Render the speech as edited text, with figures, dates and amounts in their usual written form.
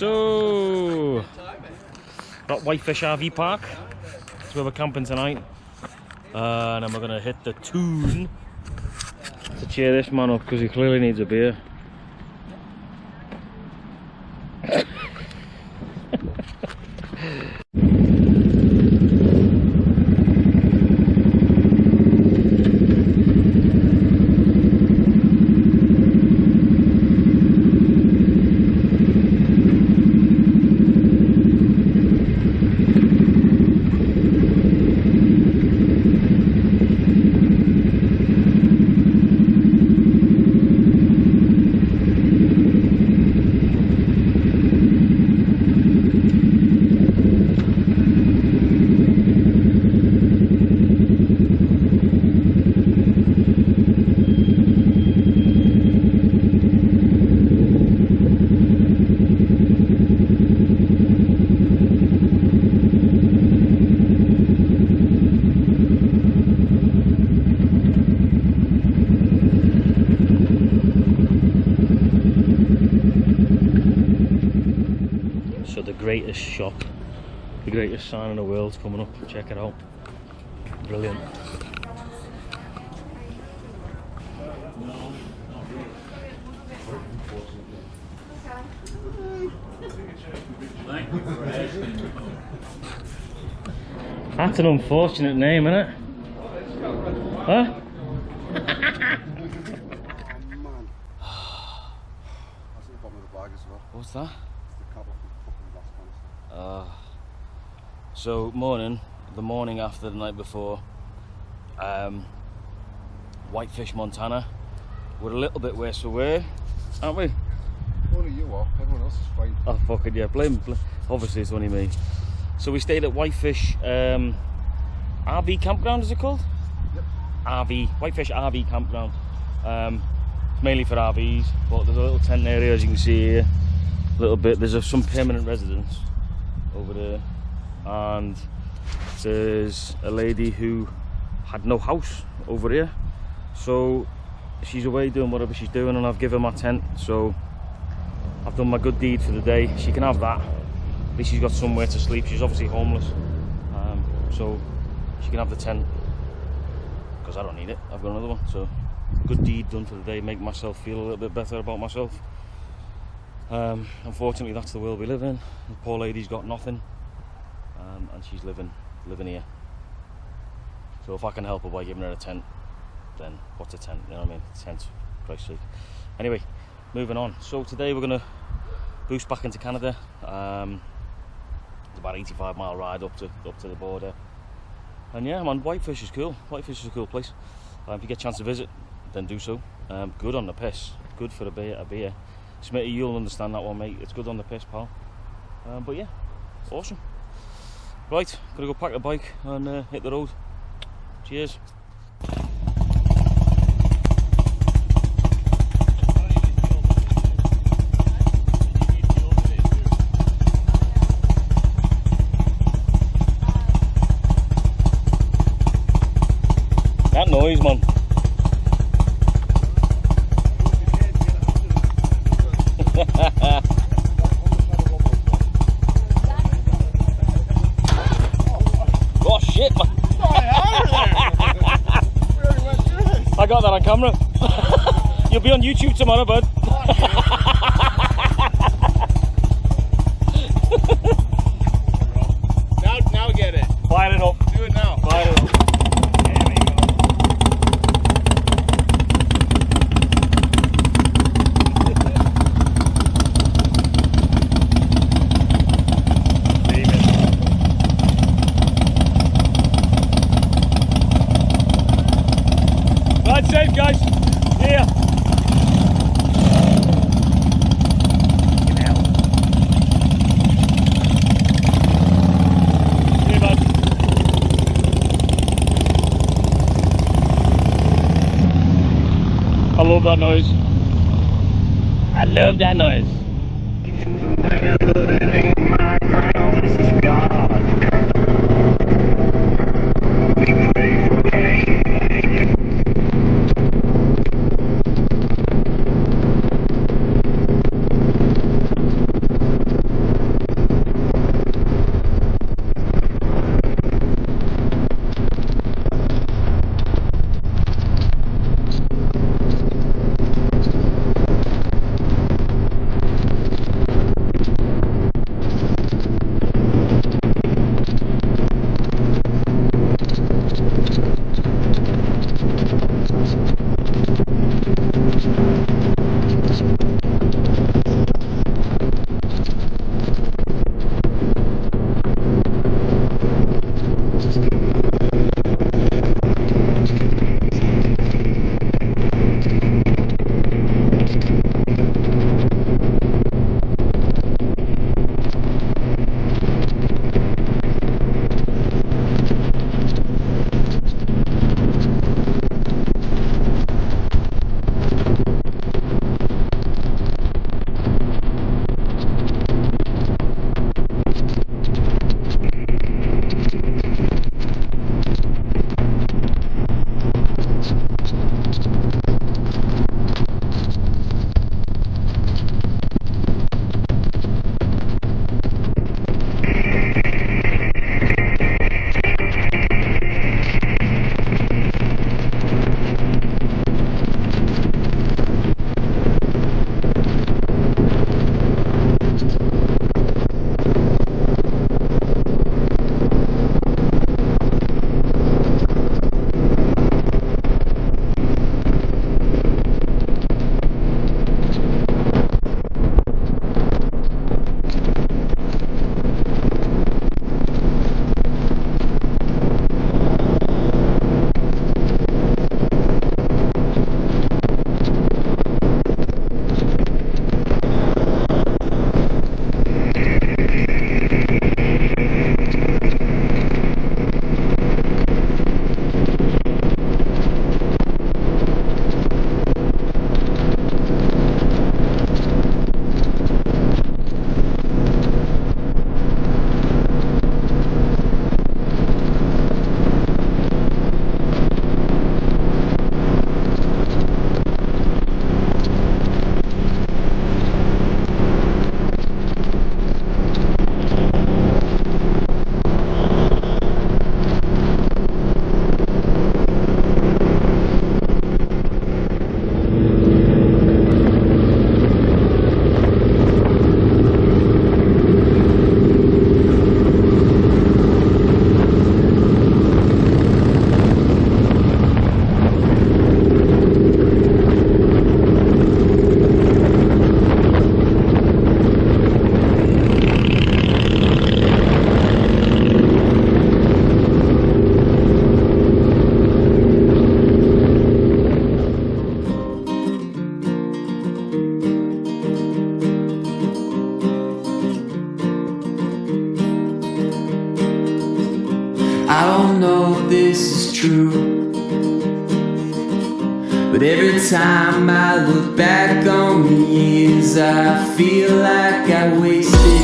So, got Whitefish RV Park. That's where we're camping tonight. And then we're gonna hit the tune to cheer this man up because he clearly needs a beer. So the greatest shop, the greatest sign in the world's coming up. Check it out. Brilliant. That's an unfortunate name, isn't it? Huh? What's that? So the morning after the night before, Whitefish, Montana. We're a little bit worse for wear, aren't we? Only you are, everyone else is fine. Oh fucking yeah, blame. Obviously it's only me. So we stayed at Whitefish RV campground, is it called? Yep. Whitefish RV campground. It's mainly for RVs, but there's a little tent area as you can see here. A little bit, there's some permanent residents over there, and there's a lady who had no house over here, so she's away doing whatever she's doing, and I've given her my tent, so I've done my good deed for the day. She can have that, at least she's got somewhere to sleep. She's obviously homeless, so she can have the tent because I don't need it. I've got another one, so good deed done for the day, make myself feel a little bit better about myself. Unfortunately that's the world we live in. The poor lady's got nothing, and she's living here. So if I can help her by giving her a tent, then what's a tent, you know what I mean? A tent, for Christ's sake. Anyway, moving on. So today we're going to boost back into Canada. It's about 85-mile ride up to the border, and yeah man, Whitefish is cool. Whitefish is a cool place. If you get a chance to visit, then do so. Good on the piss, good for a beer. Smitty, you'll understand that one, mate. It's good on the piss, pal. But yeah, awesome. Right, gonna go pack the bike and hit the road. Cheers. That noise, man. Oh shit, man. I got that on camera. You'll be on YouTube tomorrow, bud. now get it. Fire it up. Do it now. Fire it up. Ride safe, guys. Yeah. See you, bud. I love that noise. I love that noise. true. But every time I look back on the years, I feel like I wasted